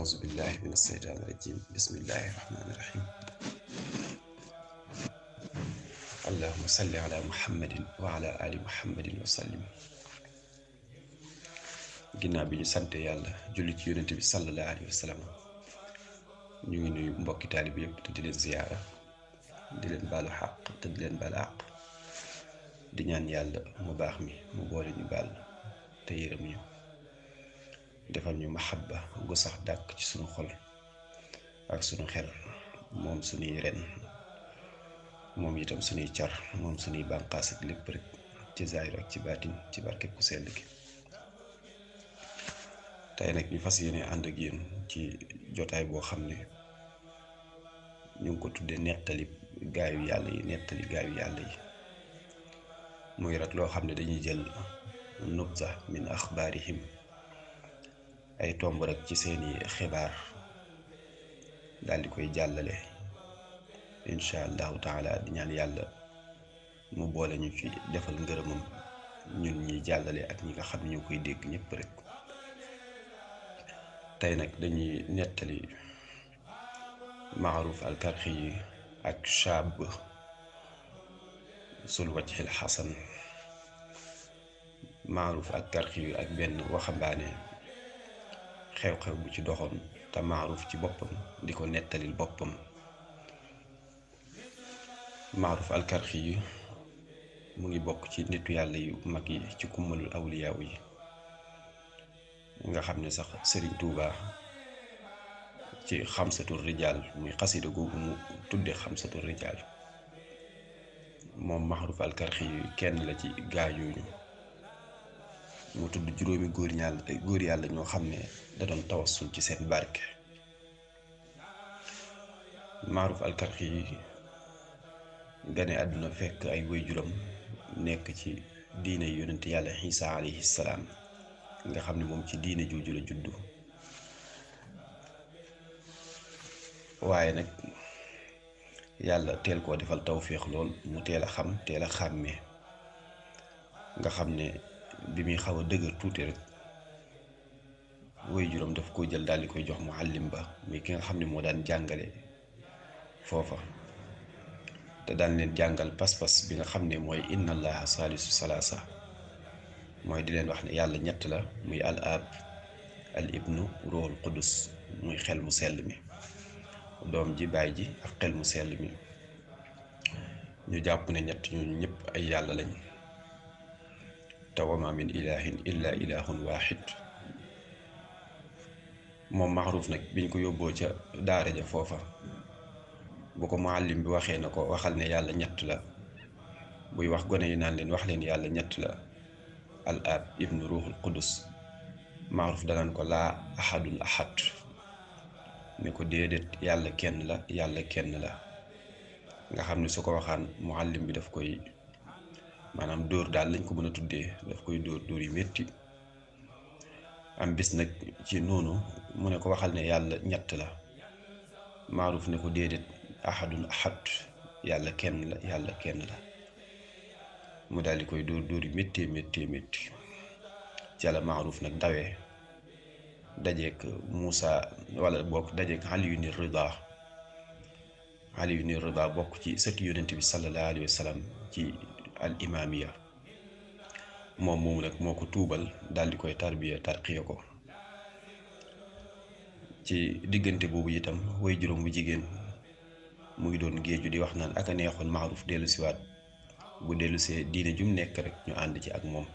أعوذ بالله من الشيطان الرجيم بسم الله الرحمن الرحيم اللهم صل على محمد وعلى آل محمد وسلم ginnaaw bi ñu sante yàlla julli ci yonent bi sallallahu alayhi wa sallam ñu ngi nuyu mbokki taalib yëpp te di leen ziyaara di leen baalu xaq te di leen baal àq di ñaan yàlla mu baax mi mu boole ñu baal te yërëm ñu defal ñu mahabba gu sax dàkk ci sunu xol ak sunu xel moom sunuy ren moom itam sunuy car moom sunuy bànqaas ak lépp rek ci zaahir ak ci baatin ci barke ku sell gi tey nag ñu fas yéene ànd ak yéen ci jotaay boo xam ne ñu ngi ko tuddee nettali gaayu yàlla yi muy rek loo xam ne dañuy jël nubza min axbaarihim ay tomb rek ci seeni xibaar daal di koy jàllale incha allahu taala di ñaan yàlla mu boole ñu ci defal ngërëmam ñun ñi jàllale ak ñi nga xam ne ñu koy dégg ñëpp rek tey nag dañuy nettali Maaruf al-Karxi yi ak shaab sul wajhil xasan Maaruf al-Karxi yi ak benn waxambaane xew-xew bu ci doxoon te Maaruf ci boppam di ko nettalil boppam Maaruf al-Karxi yi mu ngi bokk ci nitu yàlla yu mag yi ci kummalul awliyaaw yi nga xam ne sax Serigne Touba ci xamsatul rijaal muy xasida googu mu tudde xamsatul rijaal moom Maaruf al-Karxi yi kenn la ci gaa yooyu mu tudd juróomi góor yàlla ñoo xam ne da doon tawassul ci seen barke Maaruf al-Karxi yi gane àdduna fekk ay waajuram nekk ci diine yonent yàlla Iisa alayhi salaam nga xam ne moom ci diine jooju la juddu waaye nag yàlla teel koo defal tawféex lool mu teel a xam teel a xàmmee nga xam ne bi muy xaw a dëgër tuuti rek waajuram daf ko jël daal di koy jox muallim ba muy ki nga xam ne moo daan jàngale foofa te daan leen jàngal pas-pas bi nga xam ne mooy inna allaha saalisu salaasa mooy di leen wax ne yàlla ñett la muy al ab al ibnu ruhul qudus muy xel mu sell mi doom ji baay ji ak xel mu sell mi ñu jàpp ne ñett ñooñu ñëpp ay yàlla lañ te wa ma min ilahin illa ilahun wahid moom Maaruf nag biñ ko yóbboo ca daara ja foofa bu ko muallim bi waxee na ko waxal ne yàlla ñett la buy wax gone yi naan leen wax leen yàlla ñett la al ab ibnu ruhul qudus Maaruf danaan ko laa ahadun ahad ne ko déedéet yàlla kenn la nga xam ne su ko waxaan muallim bi daf koy maanaam dóor daal lañ ko mën a tuddee daf koy dóor yu métti am bis nag ci noonu mu ne ko waxal ne yàlla ñett la Maaruf ne ko déedéet ahadun ahad yàlla kenn la mu daal di koy dóor yu métti ca la Maaruf nag dawee dajeek Muusa wala bokk dajeek Aliyu ni Rida bokk ci sëti yonent bi sallallahu alayhi wa sallam ci al imaamiya moom moomu nag moo ko tuubal daal di koy tarqiya ko ci diggante boobu itam way juróom bu jigéen mu ngi doon géeju di wax naan ak a neexoon Maaruf dellu siwaat bu dellusee diine jum nekk rek ñu ànd ci ak moom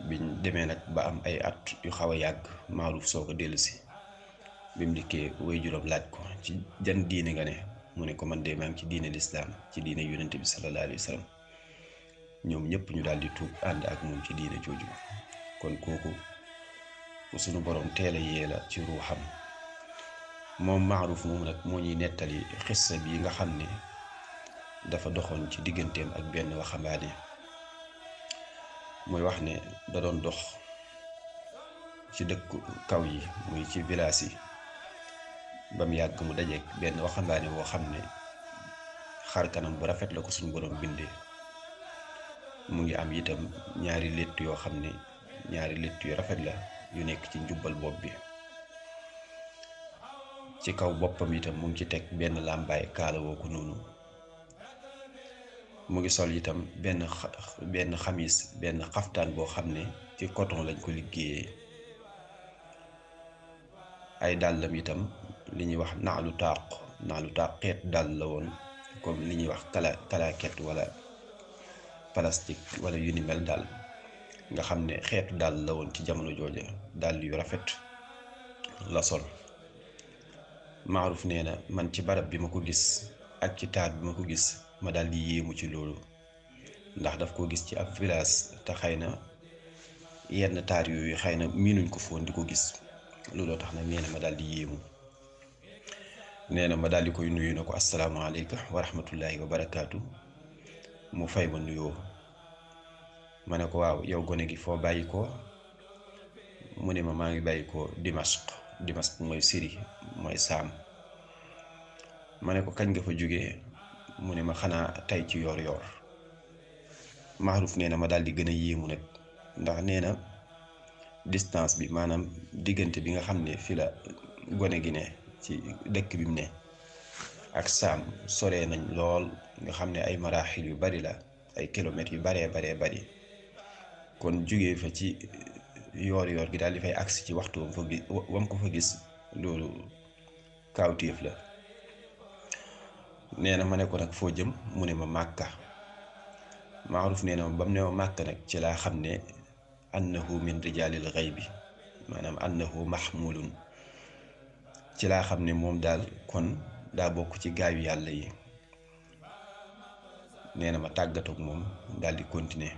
biñ demee nag ba am ay at yu xaw a yàgg Maaruf soo ko dellusi bi mu dikkee way juróom laaj ko ci jan diine nga ne mu ne ko man de maa ngi ci diine lislaam ci diine yonent bi sallallahu alayhi wa sallam ñoom ñëpp ñu daal di tuub ànd ak moom ci diine jooju kon kooku ku sunu borom teel a yee la ci ruuxam moom Maaruf moom nag moo ñuy nettali xissa bi nga xam ne dafa doxoon ci digganteem ak benn waxambaane muy wax ne da doon dox ci dëkku kaw yi muy ci village yi ba mu yàgg mu dajeek benn waxambaane woo xam ne xar kanam bu rafet la ko suñu borom bindee mu ngi am itam ñaari létt yoo xam ne ñaari létt yu rafet la yu nekk ci njubbal bopp bi ci kaw boppam itam mu ngi ci teg benn làmbaay kaalawoo ko noonu. mu ngi sol itam benn xamis benn xaftaan boo xam ne ci coton lañ ko liggéeyee. ay dàllam itam li ñuy wax naalu taaq xeet dàll la woon comme li ñuy wax kalaket wala plastique wala yu ni mel daal, nga xam ne xeetu dàll la woon ci jamono jooja, dàll yu rafet la sol. Maaruf nee na man ci barab bi ma ko gis ak ci taar bi ma ko gis ma daal di yéemu ci loolu, ndax daf ko gis ci ab village te xëy na yenn taar yooyu xëy na miinuñ ko foon di ko gis. looloo tax nag nee na ma daal di yéemu. nee na ma daal di koy nuyu na ko asalaamaaleykum wa rahmatullahi wa barakaatu. mu fay ma nuyoo. ma ne ko waaw yow gone gi foo bàyyi ko. mu ne ma maa ngi bàyyi ko Dimashq mooy Syrie mooy Saam. ma ne ko kañ nga fa jógee. mu ne ma xanaa tey ci yoor Maaruf nee na ma daal di gën a yéemu nag, ndax nee na distance bi maanaam diggante bi nga xam ne fi la gone gi ne ci dëkk bi mu ne ak Saam soree nañ lool, nga xam ne ay maraaxil yu bari la, ay kilomètres yu baree bari. kon jógee fa ci yoor gi daal di fay agsi ci waxtu wam ko fa gis, loolu kaawteef la. nee na ma ne ko nag foo jëm. mu ne ma Màkka. Maaruf nee na ba mu ne ma Màkka nag ci laa xam ne annahu min rijaalil ghaybi, maanaam annahu mahmulun, ci laa xam ne moom daal kon daa bokk ci gaayu yàlla yi. nee na ma tàggatoog moom daal di continuer.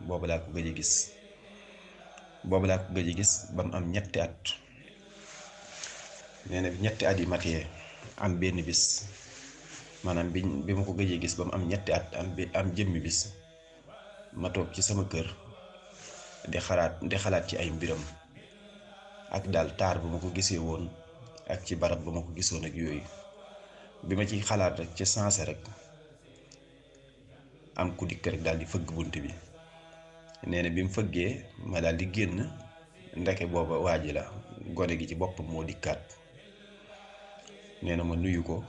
boobu laa ko gëj a gis ba mu am ñetti at. nee na ñetti at yi matee am benn bis, maanaam bi ma ko gëjee gis ba mu am ñetti at am jëmmi bis, ma toog ci sama kër di xalaat ci ay mbiram ak daal taar bu ma ko gisee woon ak ci barab ba ma ko gisoon ak yooyu. bi ma ciy xalaat rek ci sensé rek am ku dikk rek daal di fëgg bunt bi. nee na bi mu fëggee ma daal di génn, ndeke booba waa ji la, gone gi ci boppam moo dikkaat. nee na ma nuyu ko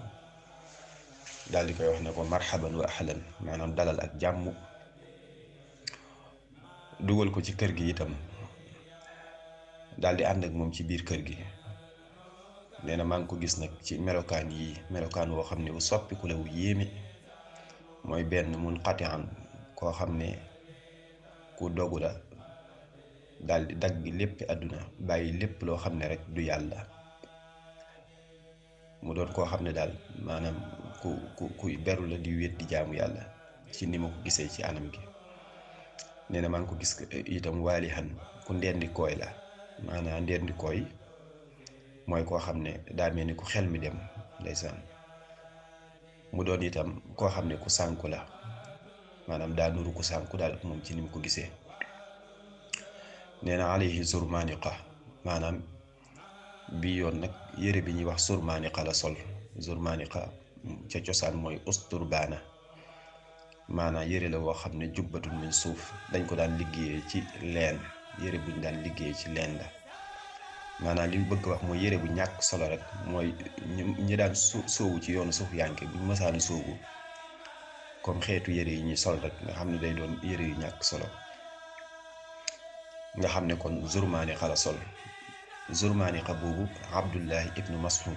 daal di koy wax ne ko marhaban wa ahlan, maanaam dalal ak jàmm. dugal ko ci kër gi itam daal di ànd ak moom ci biir kër gi. nee na maa ngi ko gis nag ci melokaan woo xam ne bu soppiku la, wu yéeme. mooy benn munqati'an, koo xam ne ku dogu la, daal di dagg lépp àdduna, bàyyi lépp loo xam ne rek du yàlla. mu doon koo xam ne daal maanaam kuy beru la, di wéet di jaamu yàlla ci ni ma ko gisee ci anam gi. nee na maa ngi ko gis itam waalihan, ku ndendikooy la. maanaam ndendikooy mooy koo xam ne daa mel ni ku xel mi dem, ndeysaan. mu doon itam koo xam ne ku sànku la, maanaam daa nuru ku sànku daal ak moom ci ni mu ko gisee. nee na alayhi zurmaniqa, maanaam bii yoon nag yére bi ñuy wax zurmaniqa la sol. zurmaniqa ca cosaan mooy usturbaana, maanaam yére la woo xam ne jubbatul min suuf, dañ ko daan liggéeyee ci leen, yére buñ daan liggéeyee ci leen la. maanaam li mu bëgg wax mooy yére bu ñàkk solo rek, mooy ñi daan soowu ci yoonu suuf yanke buñ mësaani soowu comme xeetu yére yi ñuy sol rek, nga xam ne day doon yére yu ñàkk solo. nga xam ne kon zurmaniqa la sol. zurmaniqa boobu Abdullahi ibnu Mas'ud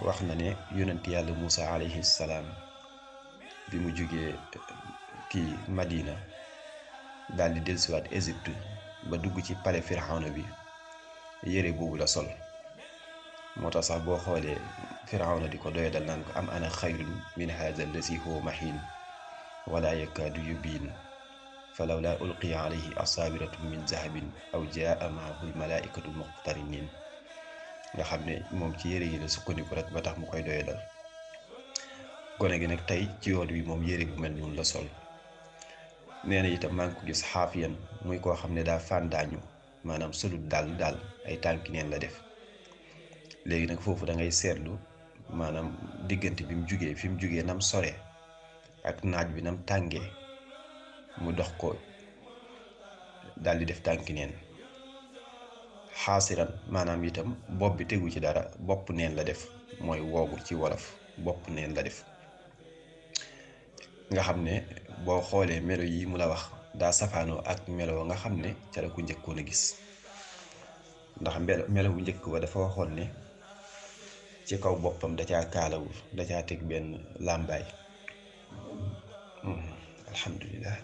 wax na ne yonent yàlla Muusa alayhi salaam bi mu jógee Madina daal di dellusiwaat Égypte ba dugg ci palais Firawna bi, yére boobu la sol. moo tax sax boo xoolee Firawna di ko doyadal naan ko am ana xayrun min haadha allazi huwa mahiin wala yakaadu yubiin falawlaa ulqiya alayhi asaawiratun min zahabin aw jaa maahu almalaaikatu muqtariniin. nga xam ne moom ci yére yi la sukkandiku rek ba tax mu koy doyadal. gone gi nag tey ci yoon wi moom yére bu mel noonu la sol. nee na itam maa ngi ko gis xaafiyan, muy koo xam ne daa fàndaañu, maanaam solut daal ay tànki neen la def. léegi nag foofu da ngay seetlu maanaam diggante bi mu jugee fi mu jugee nam sore ak naaj bi nam tàngee, mu dox ko daal di def tànki neen. xaasiran maanaam itam bopp bi tegu ci dara, bopp neen la def, mooy woogu ci wolof, bopp neen la def. nga xam ne boo xoolee melo yi mu la wax daa safaanoo ak melo nga xam ne ca la ko njëkkoon a gis, ndax melo bu njëkk ba dafa waxoon ne ci kaw boppam da caa kaalawul, da caa teg benn làmbaay. alhamdulilah.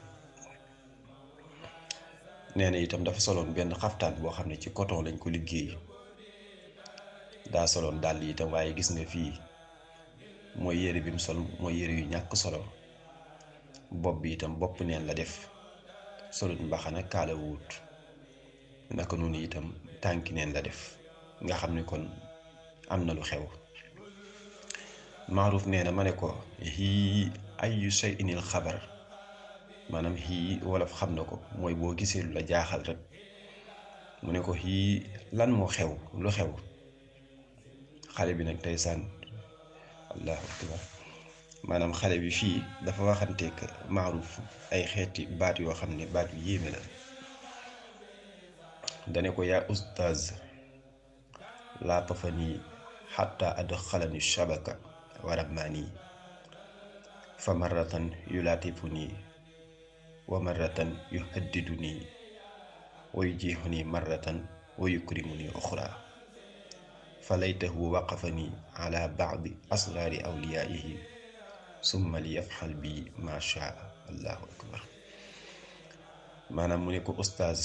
nee na itam dafa soloon benn xaftaan boo xam ne ci coton lañ ko liggéey, daa soloon dàll itam, waaye gis nga fii mooy yére bi mu sol mooy yére yu ñàkk solo. bopp bi itam bopp neen la def, solut mbaxana kaala wut, naka noonu itam tànki neen la def, nga xam ne kon am na lu xew. Maaruf nee na ma ne ko hii ayu shay'inil xabar, maanaam hii wolof xam na ko, mooy boo gisee lu la jaaxal rek. mu ne ko hii lan moo xew, lu xew. xale bi nag tey sànn allahu akbar, maanaam xale bi fii dafa waxanteeg Maaruf ay xeeti baat yoo xam ne baat yu yéeme la. dane ko yaa ustaaz laa tafanii xatta adxalani shabaka wa rammaanii fa marratan yulaatifunii wa marratan yuhaddidunii wa yujiixunii marratan wa yukrimunii uxraa fa laytahu waqafanii ala bacdi asraari awliyaa'ihi summa li yafxal bi ma shaa. allahu akbar. maanaam mu ne ko ustaaz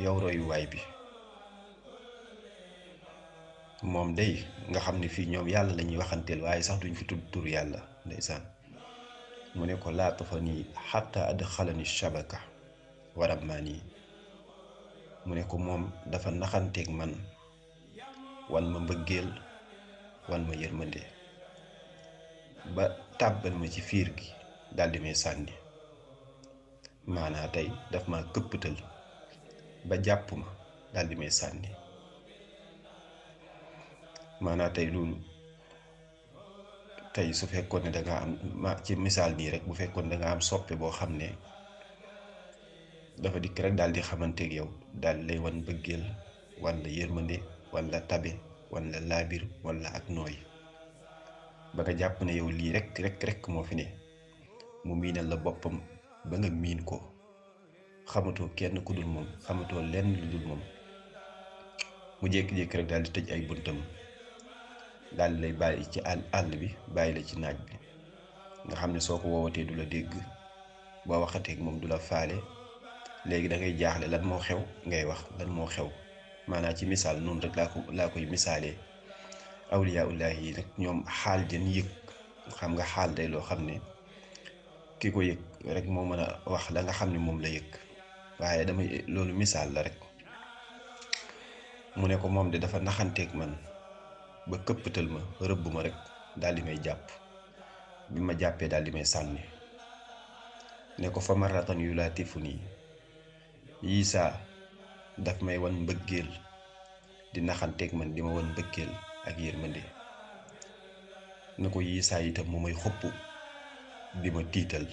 yow royuwaay bi, moom day nga xam ne fii ñoom yàlla lañuy waxanteel, waaye sax duñ fi tudd tur yàlla ndeysaan. mu ne ko laatafanii xatta adxalani shabaka wa rammaanii, mu ne ko moom dafa naxanteeg man, wan ma mbëggeel, wan ma yërmande, ba tàbbal ma ci fiir gi daldi may sànni. maanaa tey daf ma këpptal ba jàpp ma daldi may sànni. maanaa tey loolu tey su fekkoon ne danga am ci misaal nii rek, bu fekkoon danga am soppe boo xam ne dafa dikk rek daldi xamanteeg yow, daldi lay wan mbëggeel, wan la yërmande, wan la tabe, wan la laabir, wan la ak nooy, ba nga jàpp ne yow lii rek moo fi ne. mu miinal la boppam ba nga miin ko, xamatoo kenn ku dul moom, xamatoo lenn lu dul moom. mu jékki-jékki rek daal di tëj ay buntam, daal di lay bàyyi ci àll bi, bàyyi la ci naaj bi, nga xam ne soo ko woowatee du la dégg, boo waxateeg moom du la faale. léegi da ngay jaaxle lan moo xew, ngay wax lan moo xew. maanaam ci misaal noonu rek laa koy misaalee. awliyaullahi yi nag ñoom xaal jën yëg, xam nga xaal day loo xam ne ki ko yëg rek moo mën a wax la nga xam ne moom la yëg, waaye loolu misaal la rek. mu ne ko moom de dafa naxanteeg man ba këppatal ma, rëbb ma rek daal di may jàpp. bi ma jàppee daal di may sànni. ne ko fa marratan yulaatifunii, yii saa daf may wan mbëggeel, di naxanteeg man di ma wan mbëggeel ak yërmande. ne ko yii saa itam mu may xupp, di ma tiital,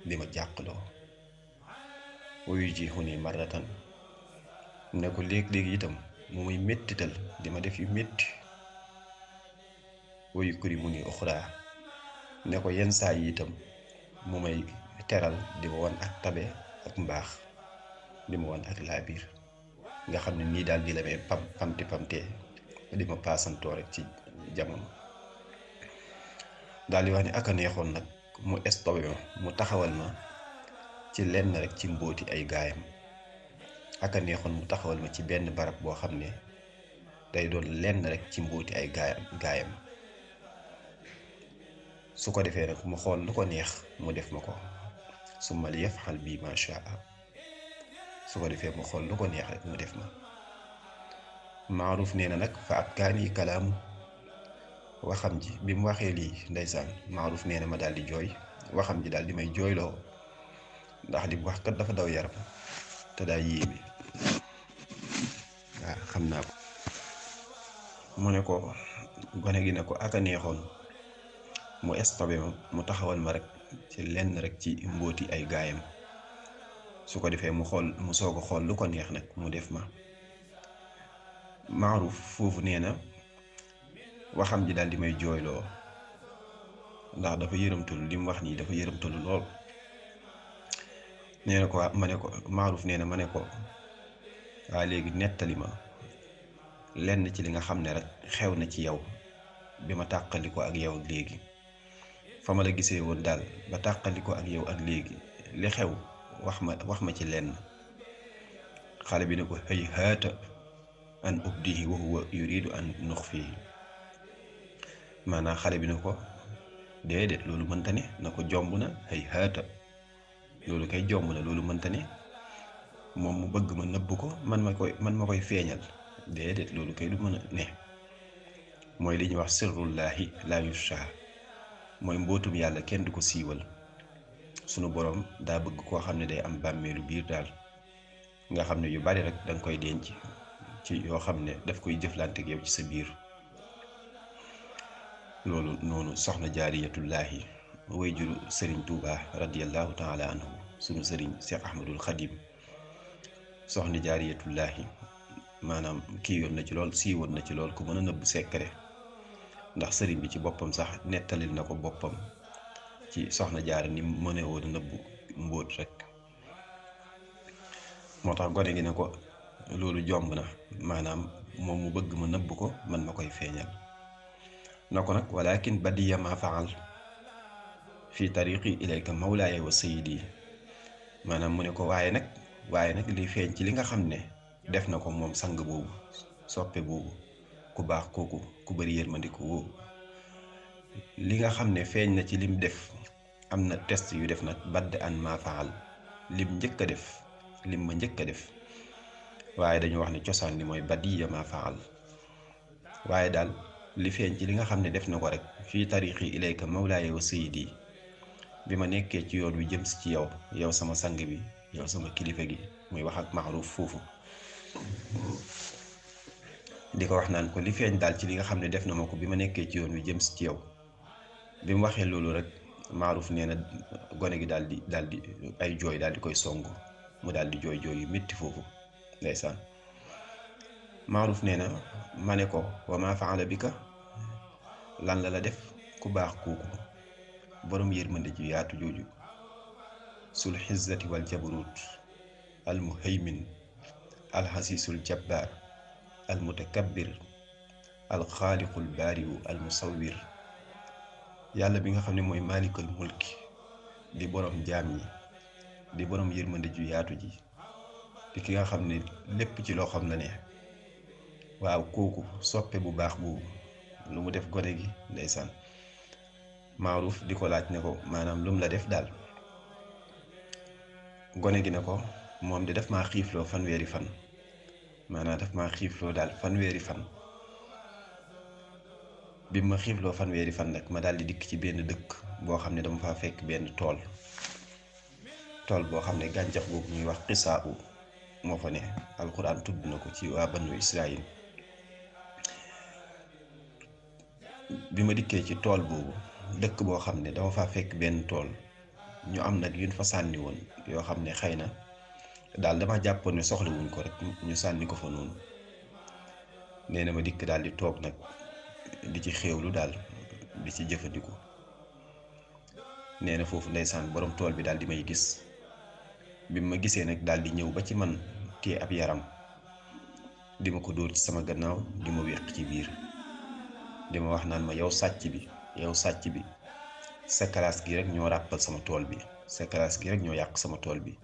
di ma jàqloo. wa yujiixunii marratan, ne ko léeg-léeg itam mu may mettital, di ma def yu metti. wa yukrimunii uxraa, ne ko yenn saa yi itam mu may teral, di ma wan ak tabe ak mbaax, di ma wan ak laabiir. nga xam ne nii daal di la may pamtee di ma paasantoo rek ci jamono. daal di wax ne aka neexoon nag mu stoppé ma, mu taxawal ma ci lenn rek ci mbóoti ay gaayam. aka neexoon mu taxawal ma ci benn barab boo xam ne day doon lenn rek ci mbóoti ay gaayam. su ko defee nag mu xool lu ko neex mu def ma ko. summa li yafxal bi ma shaa. su ko defee mu xool lu ko neex rek mu def ma. Maaruf nee na nag fa ab kaani kalaamu, waxam ji bi mu waxee lii ndeysaan, Maaruf nee na ma daal di jooy. waxam ji daal di may jooyloo, ndax li mu wax kat dafa daw yaram te daa yéeme. waaw xam naa ko. mu ne ko gone gi ne ko aka neexoon mu stoppé ma, mu taxawal ma rek ci lenn rek ci mbóoti ay gaayam. su ko defee mu soog a xool lu ko neex nag mu def ma. Maaruf foofu nee na waxam ji daal di may jooyloo ndax dafa yërëmtalu li mu wax nii dafa yërëmtalu lool. nee na ko ma ne ko Maaruf nee na ma ne ko waa léegi nettali ma lenn ci li nga xam ne rek xew na ci yow bi ma tàqali ko ak yow ak léegi, fa ma la gisee woon daal ba tàqali ko ak yow ak léegi li xew wax ma ci lenn. xale bi ne ko hay haata an ubdihi wa huwa yuridu an nuxfihi, maanaam xale bi ne ko déedéet loolu mënta ne, na ko jomb na, hay haata loolu kay jomb na, loolu mënta ne, moom mu bëgg ma nëbb ko man ma koy feeñal, déedéet loolu kay du mën a ne. mooy li ñuy wax sirrullahi la yusha, mooy mbootum yàlla kenn du ko siiwal. sunu boroom daa bëgg koo xam ne day am bàmmeelu biir daal, nga xam ne yu bari rek danga koy denc ci yoo xam ne daf koy jëflante ak yow ci sa biir. loolu noonu soxna jaariyatullaahi way juru sëriñ Tuuba radiyallahu taala anhu, sunu sëriñ Cheikh Ahmadul Xadim, soxna jaariyatullaahi maanaam kii yoon na ci lool, siiwoon na ci lool, ku mën a nëbb secret, ndax sëriñ bi ci boppam sax nettalil na ko boppam ci soxna jaara ni mëne woon nëbb mbóot rek. moo tax gone gi ne ko loolu jomb na, maanaam moom mu bëgg ma nëbb ko man ma koy feeñal. na ko nag walakin badiya ma faal fi tariqi ilayka mawlaaya wa sayidi, maanaam mu ne ko waaye nag li feeñ ci li nga xam ne def na ko moom sang boobu, soppe boobu, ku baax kooku, ku bëri yërmandiku woowu, li nga xam ne feeñ na ci lim def am na test yu def nag badd an ma faal, lim ma njëkk a def, waaye dañu wax ne cosaan li mooy badiya ma faal. waaye daal li feeñ ci li nga xam ne def na ko rek fii tariqi ilayka mawlaaya wa sayidi, bi ma nekkee ci yoon wi jëm si ci yow sama sang bi, yow sama kilifa gi, muy wax ak Maaruf foofu di ko wax naan ko li feeñ daal ci li nga xam ne def na ma ko bi ma nekkee ci yoon wi jëm si ci yow. bi mu waxee loolu rek Maaruf nee na gone gi daal di ay jooy daal di koy song, mu daal di jooy yu métti foofu ndeysaan. Maaruf nee na ma ne ko wa ma faala bika, lan la def, ku baax kooku, borom yërmande ji yaatu jooju, sul xizzati wal jabarut al muhaymin al xasiisul jabbaar al mutakabbir al xaaliqul baariwu al musawwir, yàlla bi nga xam ne mooy maalikal mulki, di borom jaam ñi, di borom yërmande ju yaatu ji, di ki nga xam ne lépp ci loo xam la ne. waaw kooku soppe bu baax boobu lu mu def gone gi ndeysaan. Maaruf di ko laaj ne ko maanaam lu mu la def daal. gone gi ne ko moom de daf maa xiifloo fanweeri fan, maanaam daf maa xiifloo daal fanweeri fan. bi ma xiifloo fanweeri fan nag ma daal di dikk ci benn dëkk boo xam ne dama faa fekk benn tool boo xam ne gàncax googu ñuy wax xisaa u moo fa ne, alquran tudd na ko ci waa banu Israël. bi ma dikkee ci tool boobu, dëkk boo xam ne dama faa fekk benn tool, ñu am nag yuñ fa sànni woon yoo xam ne xëy na daal dama jàppoon ne soxlawuñ ko rek ñu sànni ko fa noonu. nee na ma dikk daal di toog nag di ci xéewlu daal, di ci jëfandiku. nee na foofu ndeysaan borom tool bi daal di may gis. bi ma gisee nag daal di ñëw ba ci man, téye ab yaram di ma ko dóor ci sama gannaaw, di ma wéq ci biir, di ma wax naan ma yow sàcc bi sa classe gi rek ñoo ràppal sama tool bi, sa classe gi rek ñoo yàq sama tool bi.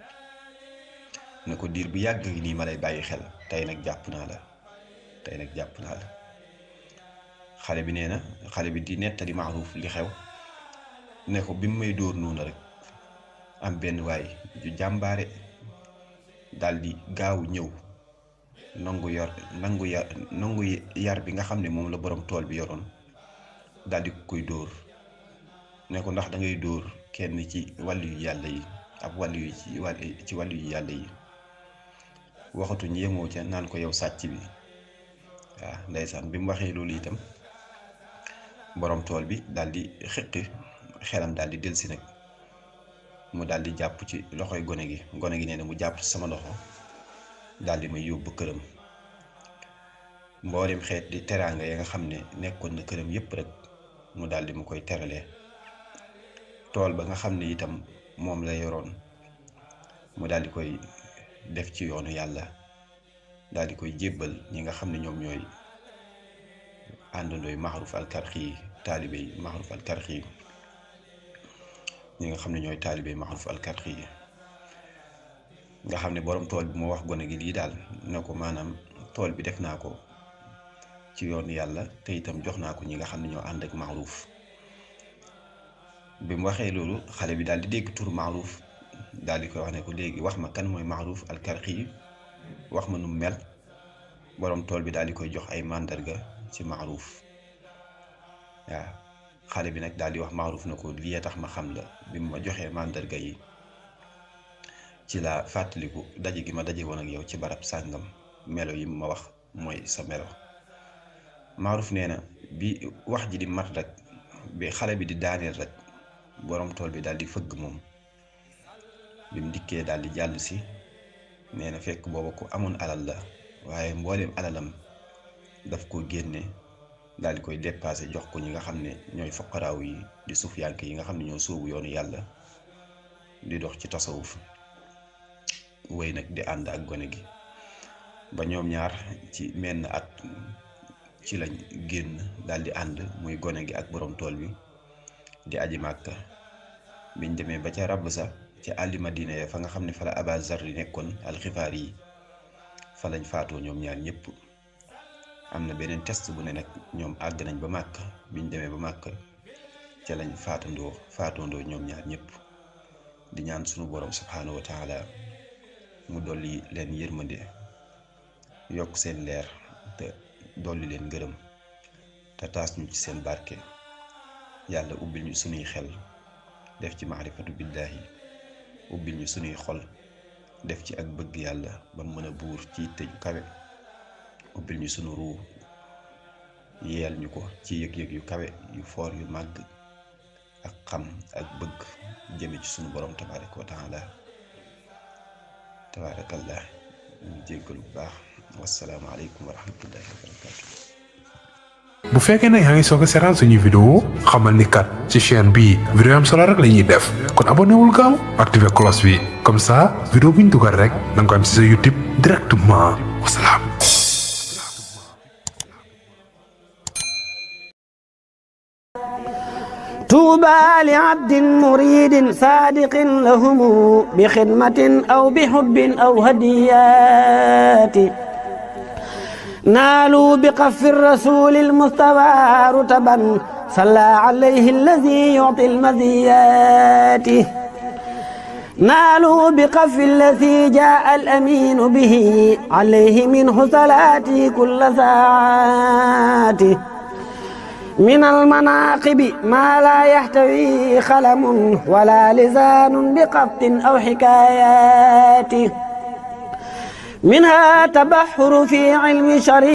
ne ko diir bu yàgg gi nii ma lay bàyyi xel, tey nag jàpp naa la. xale bi nee na xale bi di nettali Maaruf li xew, ne ko bi mu may dóor noonu rek am benn waay ju jàmbaare daal di gaaw ñëw nangu yar bi nga xam ne moom la borom tool bi yoroon, daal di koy dóor. ne ko ndax da ngay dóor kenn ci wàllu yu yàlla yi, ab wàllu yu ci wàllu yu yàlla yi. waxatuñ yemoo ca naan ko yow sàcc bi. waaw ndeysaan bi mu waxee loolu itam borom tool bi daal di xiqi xelam, daal di delsi nag mu daal di jàpp ci loxoy gone gi nee na mu jàpp ci sama loxo daal di may yóbbu këram. mboolem xeet di teraanga ya nga xam ne nekkoon na këram yépp rek mu daal di mu koy teralee. tool ba nga xam ne itam moom la yoroon mu daal di koy def ci yoonu yàlla, daal di koy jébbal ñi nga xam ne ñoom ñooy àndandooy Maxruf al-Karxi, taalibey Maxruf al-Karxi, ñi nga xam ne ñooy taalibey Maxruf al-Karxi nga xam ne borom tool bi moo wax gone gi lii daal ne ko maanaam tool bi def naa ko ci yoonu yàlla te itam jox naa ko ñi nga xam ne ñoo ànd ak Maxruf. bi mu waxee loolu xale bi daal di dégg tur Maxruf, daal di koy wax ne ko léegi wax ma kan mooy Maxruf al-Karxi, wax ma nu mu mel. borom tool bi daal di koy jox ay màndarga ci Maxruf. waaw xale bi nag daal di wax Maxruf na ko lii tax ma xam la, bi mu ma joxee màndarga yi ci la fàttaliku daje gi ma daje woon ak yow ci barab sàngam, melo yi ma wax mooy sa melo. Maxruf nee na bi wax ji di mat rek, bi xale bi di daaneel rek, borom tool bi daal di fëgg moom. bi mu dikkee daal di jàll si, nee na fekk booba ku amoon alal la, waaye mbooleem alalam daf ko génne daal di koy dépassé jox ko ñi nga xam ne ñooy foqaraaw yi di sufiyanke yi nga xam ne ñoo sóobu yoonu yàlla di dox ci tasawuf. wéy nag di ànd ak gone gi ba ñoom ñaar ci menn at ci lañ génn daal di ànd, muy gone gi ak borom tool bi di aji Màkka. biñ demee ba ca rab sa ci àlli Madina ya fa nga xam ne fa la Aba Zar yi nekkoon alxifaar yi, fa lañ faatoo ñoom ñaar ñëpp. am na beneen test bu ne nag ñoom àgg nañ ba Màkka, biñ demee ba Màkka ca lañ faatandoo ñoom ñaar ñëpp. di ñaan sunu borom subhaanahu wa taala mu dolli leen yërmande, yokk seen leer te dolli leen ngërëm te taas ñu ci seen barke. yàlla ubbil ñu sunuy xel def ci maarifatu billaahi, ubbil ñu sunuy xol def ci ak bëgg yàlla ba mën a buur ci yitte ju kawe, ubbil ñu sunu ruu yeel ñu ko ci yëg-yëg yu kawe yu foor yu màgg, ak xam ak bëgg jëme ci sunu borom tabaaraka wa taala. tabaarakallah, ñu jéggalu bu baax. wassalaamu aleykum wa rahmatullahi wa barakaatu. bu fekkee ne yaa ngi soog a seetaan suñuy vidéo xamal ni kat ci chaîne bii vidéo am solo rek la ñuy def, kon abonné wul gaaw activé cloche bi, comme ça vidéo bu ñu dugal rek da nga ko am ci sa YouTube directement. wasalaam. طوبى لعبد مريد صادق لهم بخدمة أو بحب أو هديات نالوا بقف الرسول المصطفى رتبا صلى عليه الذي يعطي المزيات نالوا بقف الذي جاء الأمين به عليه منه صلاتي كل ساعات من المناقب ما لا يحتوي خلم ولا لسان بقبط أو حكايات منها تبحر في علم شريع